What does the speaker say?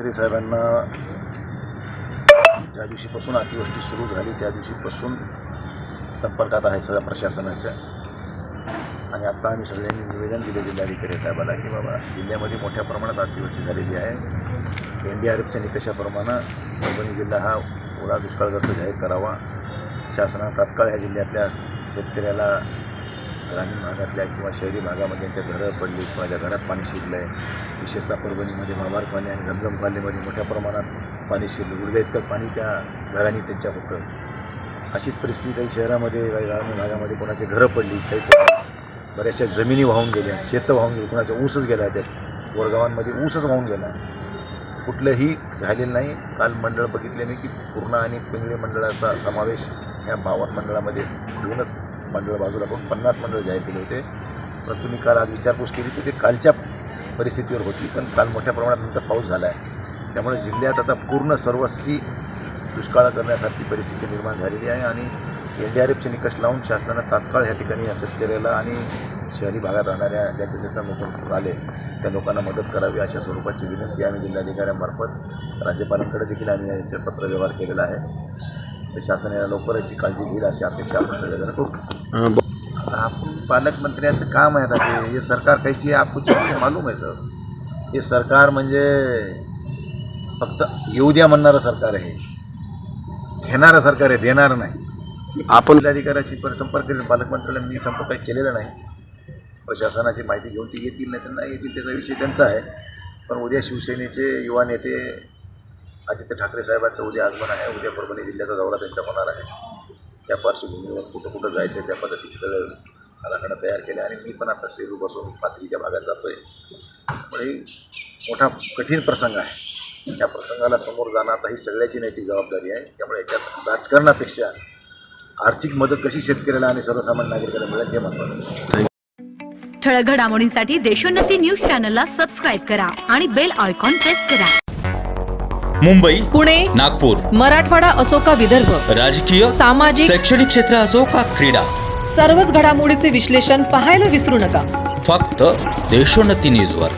मुख्यमंत्री साहेबांना ज्या दिवशीपासून अतिवृष्टी सुरू झाली त्या दिवशीपासून संपर्कात आहे सगळ्या प्रशासनाच्या. आणि आता आम्ही सगळ्यांनी निवेदन दिले जिल्हाधिकारी साहेबाला की बाबा जिल्ह्यामध्ये मोठ्या प्रमाणात अतिवृष्टी झालेली आहे. NDRFच्या निकषाप्रमाणे परभणी जिल्हा हा ओला दुष्काळग्रस्त जाहीर करावा. शासनानं तात्काळ ह्या जिल्ह्यातल्या शेतकऱ्याला ग्रामीण भागातल्या किंवा शहरी भागामध्ये त्यांच्या घरं पडली किंवा ज्या घरात पाणी शिरलं आहे, विशेषतः परभणीमध्ये भाभार पाणी आणि धमधम पालेमध्ये मोठ्या प्रमाणात पाणी शिरलं, गुडघ्या इतकं पाणी त्या घरांनी त्यांच्या होतं. अशीच परिस्थिती काही शहरामध्ये काही ग्रामीण भागामध्ये कोणाची घरं पडली, काही बऱ्याचशा जमिनी वाहून गेल्या, शेतं वाहून गेली, कोणाच्या ऊसच गेला, त्या वरगावांमध्ये ऊसच वाहून गेला, कुठलंही झालेलं नाही. काल मंडळ बघितले मी की पूर्णा आणि पिंगळे मंडळाचा समावेश ह्या 52 मंडळामध्ये घेऊनच मंडळ बाजूला करून 50 मंडळ जाहीर केले होते. परंतु मी काल आज विचारपूस केली तर ते कालच्या परिस्थितीवर होती, पण काल मोठ्या प्रमाणात नंतर पाऊस झाला आहे. त्यामुळे जिल्ह्यात आता पूर्ण सर्वस्वी दुष्काळ करण्यासारखी परिस्थिती निर्माण झालेली आहे. आणि NDRFचे निकष लावून शासनानं तात्काळ ह्या ठिकाणी या शेतकऱ्याला आणि शहरी भागात राहणाऱ्या ज्यांच्या लोक आले त्या लोकांना मदत करावी अशा स्वरूपाची विनंती आम्ही जिल्हाधिकाऱ्यांमार्फत राज्यपालांकडे देखील आम्ही याचे पत्रव्यवहार केलेला आहे. तर शासन याला लवकर याची काळजी घेईल अशी अपेक्षा आपण सगळेजण करू. आता आपण पालकमंत्र्याचं काम आहे. आता हे सरकार कैसी आहे आपको मालूम आहे सर. हे सरकार म्हणजे फक्त येऊ द्या म्हणणारं सरकार आहे, घेणारं सरकार आहे, देणारं नाही. आपण जिल्हाधिकाऱ्याशी संपर्क केला, पालकमंत्र्याला मी संपर्क काही केलेला नाही. प्रशासनाची माहिती घेऊन ती येतील, नाही त्यांना येतील, त्याचा विषय त्यांचा आहे. पण उद्या शिवसेनेचे युवा नेते आदित्य ठाकरे साहेबांचं उद्या आगमन आहे. उद्या परभणी जिल्ह्याचा दौरा त्यांचा होणार आहे. त्या पार्श्वभूमीवर कुठं कुठं जायचं आहे त्या पद्धतीचे सगळं आराखडा तयार केला. आणि मी पण आता सेलूपासून पाथरीच्या भागात जातो आहे. त्यामुळे मोठा कठीण प्रसंग आहे. त्या प्रसंगाला समोर जाणं आता ही सगळ्याची नैतिक जबाबदारी आहे. त्यामुळे याच्यात राजकारणापेक्षा आर्थिक मदत कशी शेतकऱ्याला आणि सर्वसामान्य नागरिकाला मिळेल हे महत्त्वाचं आहे. ठळक घडामोडींसाठी देशोन्नती न्यूज चॅनलला सबस्क्राईब करा आणि बेल आयकॉन प्रेस करा. मुंबई, पुणे, नागपूर, मराठवाडा असो का विदर्भ, राजकीय, सामाजिक, शैक्षणिक क्षेत्र असो का क्रीडा, सर्वच घडामोडीचे विश्लेषण पाहायला विसरू नका. फक्त देशोन्नती न्यूजवर.